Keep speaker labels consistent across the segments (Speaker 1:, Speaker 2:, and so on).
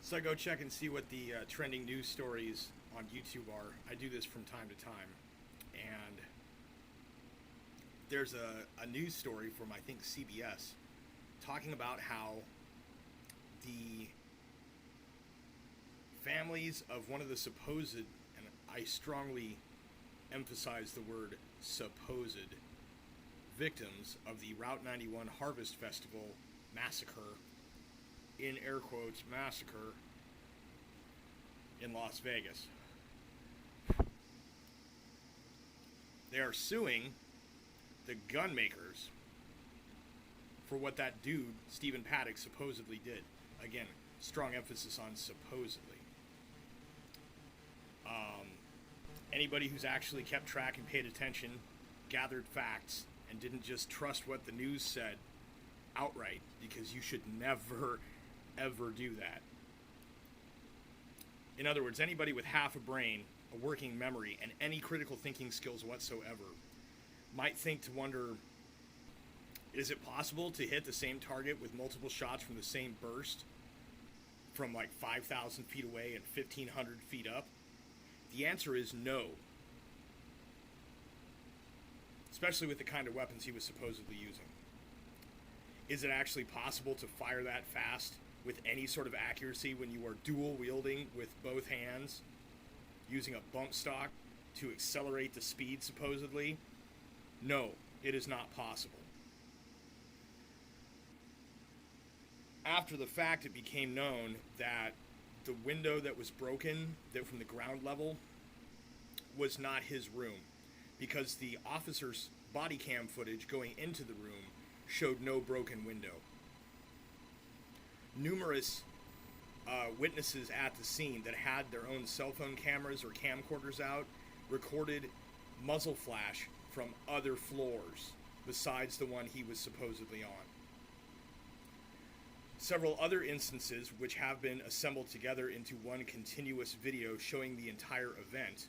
Speaker 1: So I go check and see what the trending news stories on YouTube are. I do this from time to time. And there's a news story from, I think, CBS talking about how the families of one of the supposed, and I strongly emphasize the word supposed, victims of the Route 91 Harvest Festival massacre, in air quotes, massacre, in Las Vegas. They are suing the gun makers for what that dude, Stephen Paddock, supposedly did. Again, strong emphasis on supposedly. Anybody who's actually kept track and paid attention, gathered facts, and didn't just trust what the news said outright, because you should never, ever do that. In other words, anybody with half a brain, a working memory, and any critical thinking skills whatsoever might think to wonder, is it possible to hit the same target with multiple shots from the same burst from like 5,000 feet away and 1,500 feet up? The answer is no. Especially with the kind of weapons he was supposedly using. Is it actually possible to fire that fast with any sort of accuracy when you are dual wielding with both hands, using a bump stock to accelerate the speed supposedly? No, it is not possible. After the fact, it became known that the window that was broken, that from the ground level, was not his room, because the officer's body cam footage going into the room showed no broken window. Numerous witnesses at the scene that had their own cell phone cameras or camcorders out recorded muzzle flash from other floors besides the one he was supposedly on. Several other instances, which have been assembled together into one continuous video showing the entire event,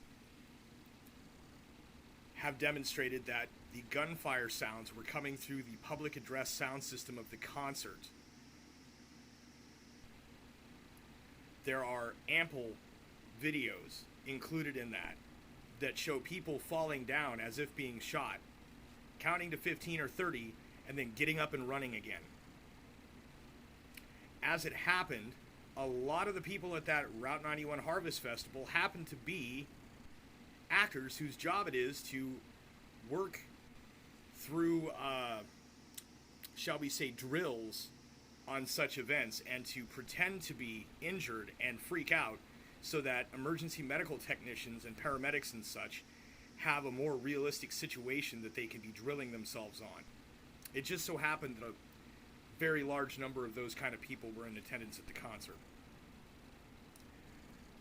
Speaker 1: have demonstrated that the gunfire sounds were coming through the public address sound system of the concert. There are ample videos included in that show people falling down as if being shot, counting to 15 or 30, and then getting up and running again. As it happened, a lot of the people at that Route 91 Harvest Festival happened to be actors whose job it is to work through, shall we say, drills on such events and to pretend to be injured and freak out so that emergency medical technicians and paramedics and such have a more realistic situation that they can be drilling themselves on. It just so happened that a very large number of those kind of people were in attendance at the concert.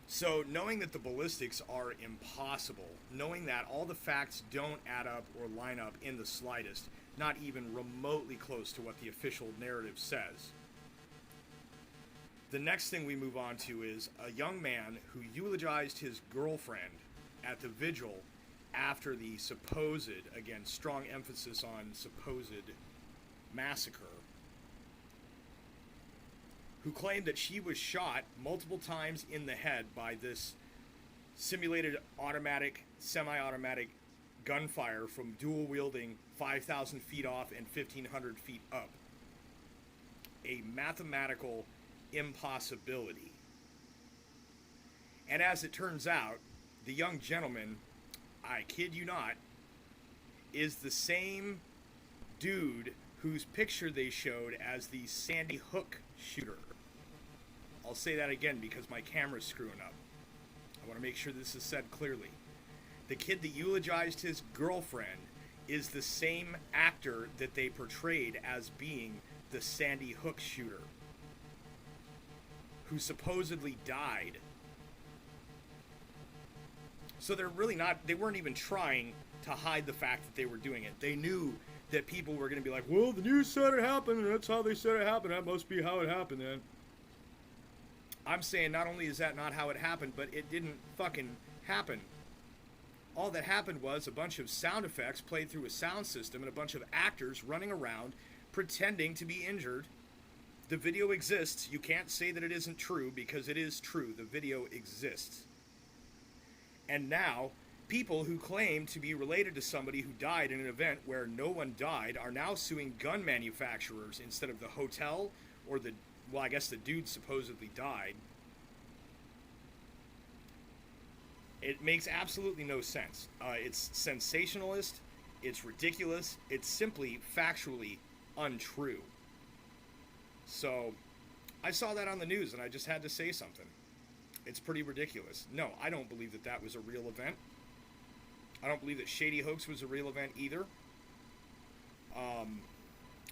Speaker 1: So knowing that the ballistics are impossible, knowing that all the facts don't add up or line up in the slightest, not even remotely close to what the official narrative says, the next thing we move on to is a young man who eulogized his girlfriend at the vigil after the supposed, again, strong emphasis on supposed, massacre, who claimed that she was shot multiple times in the head by this simulated automatic, semi-automatic gunfire from dual-wielding 5,000 feet off and 1,500 feet up. A mathematical impossibility. And as it turns out, the young gentleman, I kid you not, is the same dude whose picture they showed as the Sandy Hook shooter. I'll say that again because my camera's screwing up. I want to make sure this is said clearly. The kid that eulogized his girlfriend is the same actor that they portrayed as being the Sandy Hook shooter, who supposedly died. So they're really not, they weren't even trying to hide the fact that they were doing it. They knew that people were going to be like, well, the news said it happened, and that's how they said it happened. That must be how it happened then. I'm saying not only is that not how it happened, but it didn't fucking happen. All that happened was a bunch of sound effects played through a sound system and a bunch of actors running around pretending to be injured The video exists. You can't say that it isn't true because it is true. The video exists. And now, people who claim to be related to somebody who died in an event where no one died are now suing gun manufacturers instead of the hotel or the, well, I guess the dude supposedly died. It makes absolutely no sense. It's sensationalist. It's ridiculous. It's simply factually untrue. So, I saw that on the news and I just had to say something. It's pretty ridiculous. No, I don't believe that that was a real event. I don't believe that Shady Hoax was a real event either.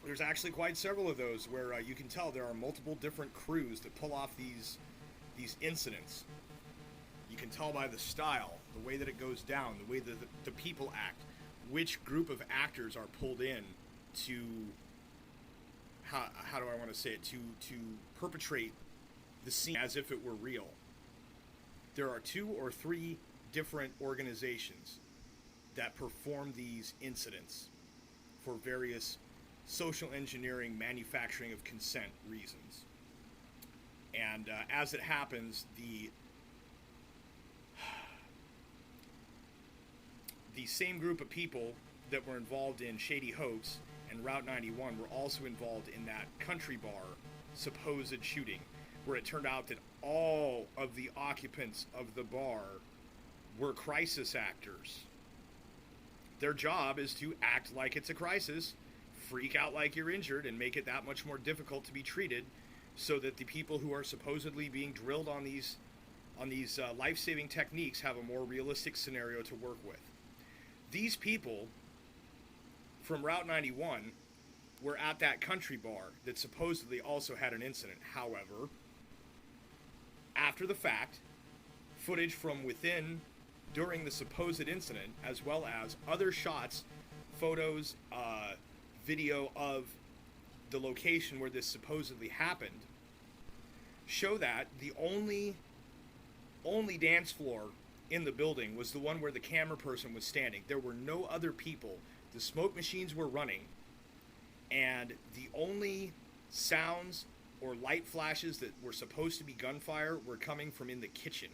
Speaker 1: There's actually quite several of those where you can tell there are multiple different crews that pull off these incidents. You can tell by the style, the way that it goes down, the way that the people act, which group of actors are pulled in to, how do I want to say it, to perpetrate the scene as if it were real. There are 2 or 3 different organizations that perform these incidents for various social engineering, manufacturing of consent reasons. And as it happens, the same group of people that were involved in Shady Hoax and Route 91 were also involved in that country bar supposed shooting, where it turned out that all of the occupants of the bar were crisis actors. Their job is to act like it's a crisis, freak out like you're injured, and make it that much more difficult to be treated, so that the people who are supposedly being drilled on these life-saving techniques have a more realistic scenario to work with. These people from Route 91 were at that country bar that supposedly also had an incident. However, after the fact, footage from within during the supposed incident, as well as other shots, photos, video of the location where this supposedly happened, show that the only dance floor in the building was the one where the camera person was standing. There were no other people. The smoke machines were running, and the only sounds or light flashes that were supposed to be gunfire were coming from in the kitchen.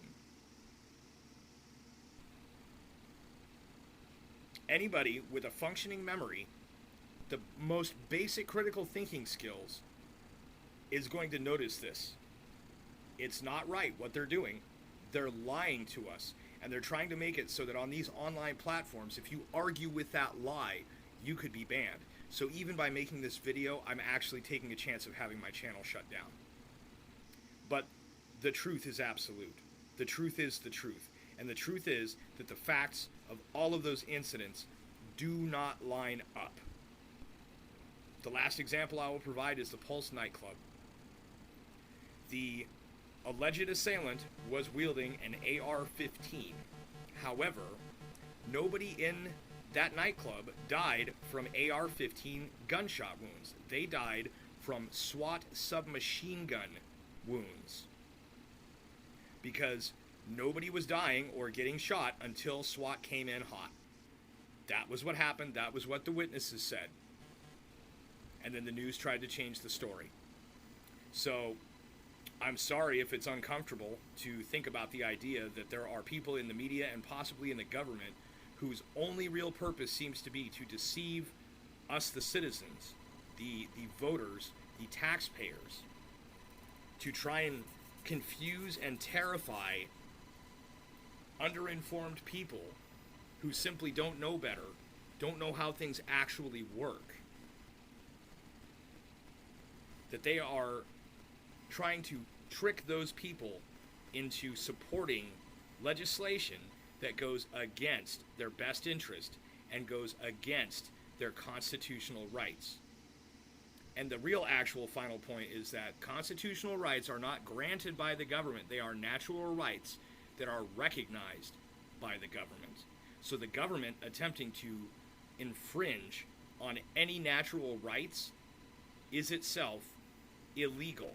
Speaker 1: Anybody with a functioning memory, the most basic critical thinking skills, is going to notice this. It's not right what they're doing. They're lying to us, and they're trying to make it so that on these online platforms, if you argue with that lie, you could be banned. So even by making this video, I'm actually taking a chance of having my channel shut down. But the truth is absolute. The truth is the truth. And the truth is that the facts of all of those incidents do not line up. The last example I will provide is the Pulse nightclub. The alleged assailant was wielding an AR-15. However, nobody in that nightclub died from AR-15 gunshot wounds. They died from SWAT submachine gun wounds. Because nobody was dying or getting shot until SWAT came in hot. That was what happened. That was what the witnesses said. And then the news tried to change the story. So, I'm sorry if it's uncomfortable to think about the idea that there are people in the media and possibly in the government whose only real purpose seems to be to deceive us, the citizens, the voters, the taxpayers, to try and confuse and terrify underinformed people who simply don't know better, don't know how things actually work. That they are trying to trick those people into supporting legislation that goes against their best interest and goes against their constitutional rights. And the real actual final point is that constitutional rights are not granted by the government. They are natural rights that are recognized by the government. So the government attempting to infringe on any natural rights is itself illegal.